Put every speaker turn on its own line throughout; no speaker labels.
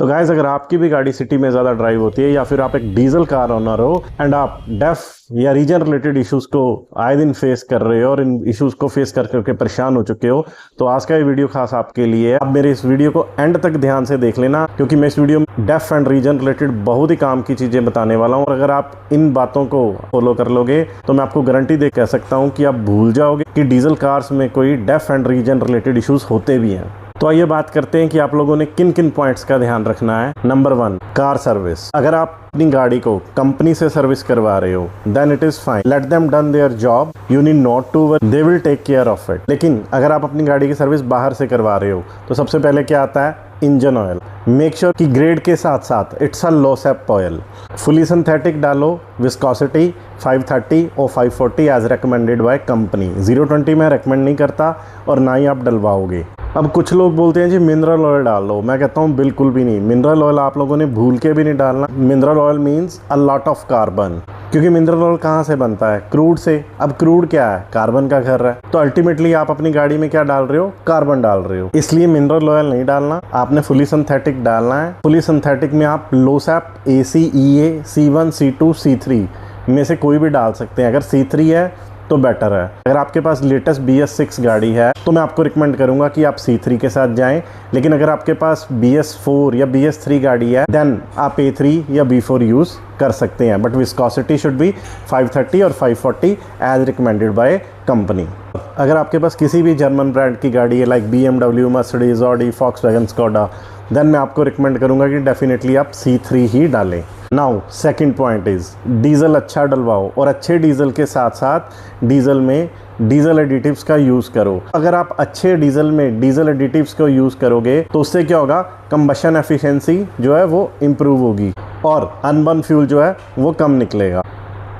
तो गाइस, अगर आपकी भी गाड़ी सिटी में ज़्यादा ड्राइव होती है या फिर आप एक डीजल कार ओनर हो एंड आप डेफ या रीजन रिलेटेड इश्यूज को आए दिन फेस कर रहे हो और इन इश्यूज को फेस कर करके परेशान हो चुके हो, तो आज का ये वीडियो खास आपके लिए है। आप मेरे इस वीडियो को एंड तक ध्यान से देख लेना, क्योंकि मैं इस वीडियो में डेफ एंड रीजन रिलेटेड बहुत ही काम की चीज़ें बताने वाला हूँ। और अगर आप इन बातों को फॉलो कर लोगे तो मैं आपको गारंटी दे कह सकता हूँ कि आप भूल जाओगे कि डीजल कार्स में कोई DEF and regen related issues होते भी हैं। तो आइए बात करते हैं कि आप लोगों ने किन किन पॉइंट्स का ध्यान रखना है। Number 1, car service. अगर आप अपनी गाड़ी को कंपनी से सर्विस करवा रहे हो then it is fine, let them done their job, you need not to worry, they will take care of it. लेकिन अगर आप अपनी गाड़ी की सर्विस बाहर से करवा रहे हो तो सबसे पहले क्या आता है, इंजन ऑयल। मेक श्योर कि ग्रेड के साथ साथ it's a low shape oil, fully synthetic डालो, विस्कोसिटी 530 और 540 एज रिकमेंडेड बाय कंपनी। 020 में रेकमेंड नहीं करता और ना ही आप डलवाओगे। अब कुछ लोग बोलते हैं जी मिनरल ऑयल डाल लो, मैं कहता हूँ बिल्कुल भी नहीं। मिनरल ऑयल आप लोगों ने भूल के भी नहीं डालना। Mineral oil means a lot of carbon, क्योंकि मिनरल ऑयल कहाँ से बनता है, क्रूड से। अब क्रूड क्या है, कार्बन का घर है। तो अल्टीमेटली आप अपनी गाड़ी में क्या डाल रहे हो, कार्बन डाल रहे हो। इसलिए मिनरल ऑयल नहीं डालना, आपने फुली सिंथेटिक डालना है। फुली सिंथेटिक में आप लो SAP, ACEA, C1, C2, C3 में से कोई भी डाल सकते हैं। अगर C3 है तो बेटर है। अगर आपके पास लेटेस्ट BS6 गाड़ी है तो मैं आपको रिकमेंड करूंगा कि आप C3 के साथ जाएं। लेकिन अगर आपके पास BS4 या BS3 गाड़ी है देन आप A3 या B4 यूज़ कर सकते हैं। बट विस्कोसिटी शुड बी 530 और 540 एज रिकमेंडेड बाय कंपनी। अगर आपके पास किसी भी जर्मन ब्रांड की गाड़ी है like BMW, Mercedes, Audi, Volkswagen, Skoda, then मैं आपको रिकमेंड करूंगा कि डेफिनेटली आप C3 ही डालें। Now second point is diesel अच्छा डलवाओ, और अच्छे डीजल के साथ साथ डीजल में डीजल एडिटिव्स का यूज़ करो। अगर आप अच्छे डीजल में डीजल एडिटिव्स को यूज़ करोगे तो उससे क्या होगा, कंबशन एफिशिएंसी जो है वो इम्प्रूव होगी और अनबर्न फ्यूल जो है वो कम निकलेगा।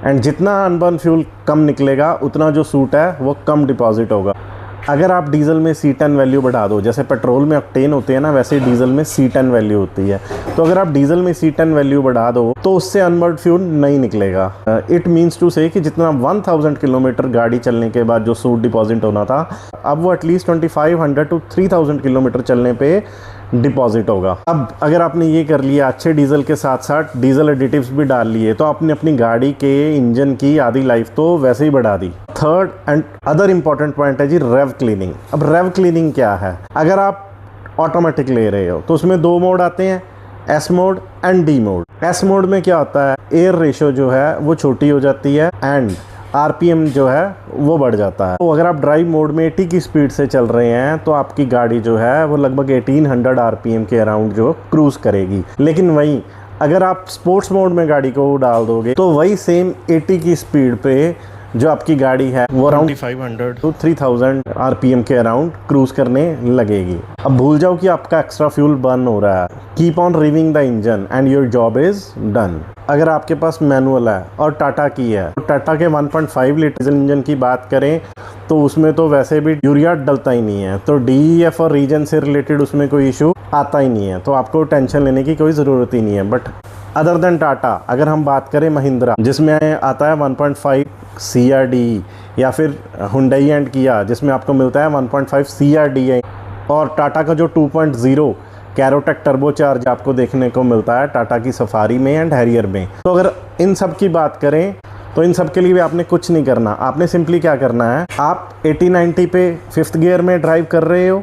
एंड जितना अनबर्न फ्यूल कम निकलेगा उतना जो सूट है वो कम डिपॉजिट होगा। अगर आप डीजल में C10 वैल्यू बढ़ा दो, जैसे पेट्रोल में ऑक्टेन होते हैं ना, वैसे डीजल में C10 वैल्यू होती है। तो अगर आप डीजल में C10 वैल्यू बढ़ा दो तो उससे अनबर्न्ड फ्यूल नहीं निकलेगा। इट मीन्स टू से कि जितना 1000 किलोमीटर गाड़ी चलने के बाद जो सूट डिपॉजिट होना था, अब वो एटलीस्ट 2500 to 3000 किलोमीटर चलने पे डिपॉजिट होगा। अब अगर आपने ये कर लिया, अच्छे डीजल के साथ साथ डीजल एडिटिव्स भी डाल लिए, तो आपने अपनी गाड़ी के इंजन की आधी लाइफ तो वैसे ही बढ़ा दी। Third and other important point है जी रेव क्लीनिंग। अब रेव क्लीनिंग क्या है, अगर आप ऑटोमेटिक ले रहे हो तो उसमें 2 मोड आते हैं, S mode and D mode. S mode में क्या होता है, एयर रेशो जो है वो छोटी हो जाती है एंड RPM जो है वो बढ़ जाता है। तो अगर आप ड्राइव मोड में 80 की स्पीड से चल रहे हैं तो आपकी गाड़ी जो है वो लगभग 1800 RPM के अराउंड जो क्रूज करेगी। लेकिन वहीं अगर आप स्पोर्ट्स मोड में गाड़ी को डाल दोगे तो वही सेम 80 की स्पीड पे जो आपकी गाड़ी है वो अराउंड 2500 to 3000 RPM के अराउंड क्रूज करने लगेगी। अब भूल जाओ कि आपका एक्स्ट्रा फ्यूल बर्न हो रहा है। Keep on revving the engine and your job is done. अगर आपके पास मैनुअल है और टाटा की है, तो टाटा के 1.5 लीटर इंजन की बात करें तो उसमें तो वैसे भी यूरिया डलता ही नहीं है, तो DEF और रीजन से रिलेटेड उसमें कोई इशू आता ही नहीं है, तो आपको टेंशन लेने की कोई ज़रूरत ही नहीं है। बट अदर देन टाटा अगर हम बात करें महिंद्रा, जिसमें आता है 1.5 CRD, या फिर हुंडई एंड किया जिसमें आपको मिलता है 1.5 CRD, और टाटा का जो 2.0 कैरोटेक टर्बोचार्ज आपको देखने को मिलता है टाटा की सफारी में एंड हैरियर में। तो अगर इन सब की बात करें तो इन सब के लिए भी आपने कुछ नहीं करना। आपने सिंपली क्या करना है, आप 80-90 पे 5th गियर में ड्राइव कर रहे हो,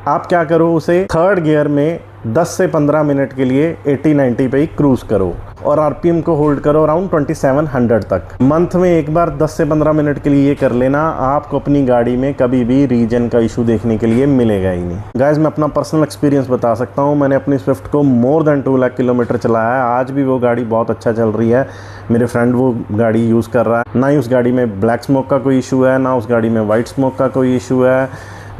आप क्या करो, उसे 3rd गियर में 10 से 15 मिनट के लिए 80-90 पे ही क्रूज करो और RPM को होल्ड करो अराउंड 2700 तक। मंथ में एक बार 10 से 15 मिनट के लिए ये कर लेना, आपको अपनी गाड़ी में कभी भी रीजन का इशू देखने के लिए मिलेगा ही नहीं। गाइज, मैं अपना पर्सनल एक्सपीरियंस बता सकता हूँ। मैंने अपनी स्विफ्ट को मोर देन 2 लाख किलोमीटर चलाया है, आज भी वो गाड़ी बहुत अच्छा चल रही है। मेरे फ्रेंड वो गाड़ी यूज़ कर रहा है, ना ही उस गाड़ी में ब्लैक स्मोक का कोई इशू है, ना उस गाड़ी में वाइट स्मोक का कोई इशू है,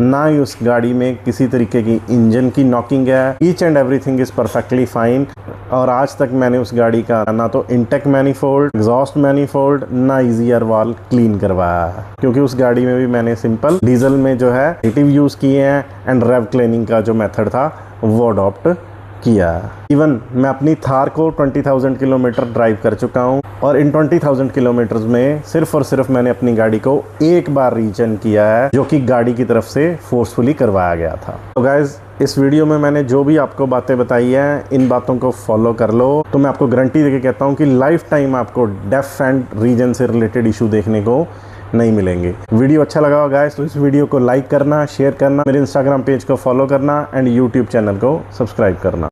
ना ही उस गाड़ी में किसी तरीके की इंजन की नॉकिंग है। Each and everything is perfectly fine. और आज तक मैंने उस गाड़ी का ना तो इंटेक मैनीफोल्ड, एग्जॉस्ट मैनीफोल्ड, ना ईजी एयर वाल्व क्लीन करवाया है, क्योंकि उस गाड़ी में भी मैंने सिंपल डीजल में जो है एडिटिव यूज़ किए हैं एंड रेव क्लीनिंग का जो मेथड था वो अडॉप्ट किया। इवन मैं अपनी थार को 20,000 किलोमीटर ड्राइव कर चुका हूँ और इन 20,000 किलोमीटर्स में सिर्फ और सिर्फ मैंने अपनी गाड़ी को एक बार रीटर्न किया है, जो कि गाड़ी की तरफ से फोर्सफुली करवाया गया था। तो गाइज, इस वीडियो में मैंने जो भी आपको बातें बताई हैं, इन बातों को फॉलो कर लो तो मैं आपको गारंटी देके कहता हूँ कि लाइफ टाइम आपको डेफ एंड रीजन से रिलेटेड इशू देखने को नहीं मिलेंगे। वीडियो अच्छा लगा होगा गाइस तो इस वीडियो को लाइक करना, शेयर करना, मेरे इंस्टाग्राम पेज को फॉलो करना एंड यूट्यूब चैनल को सब्सक्राइब करना।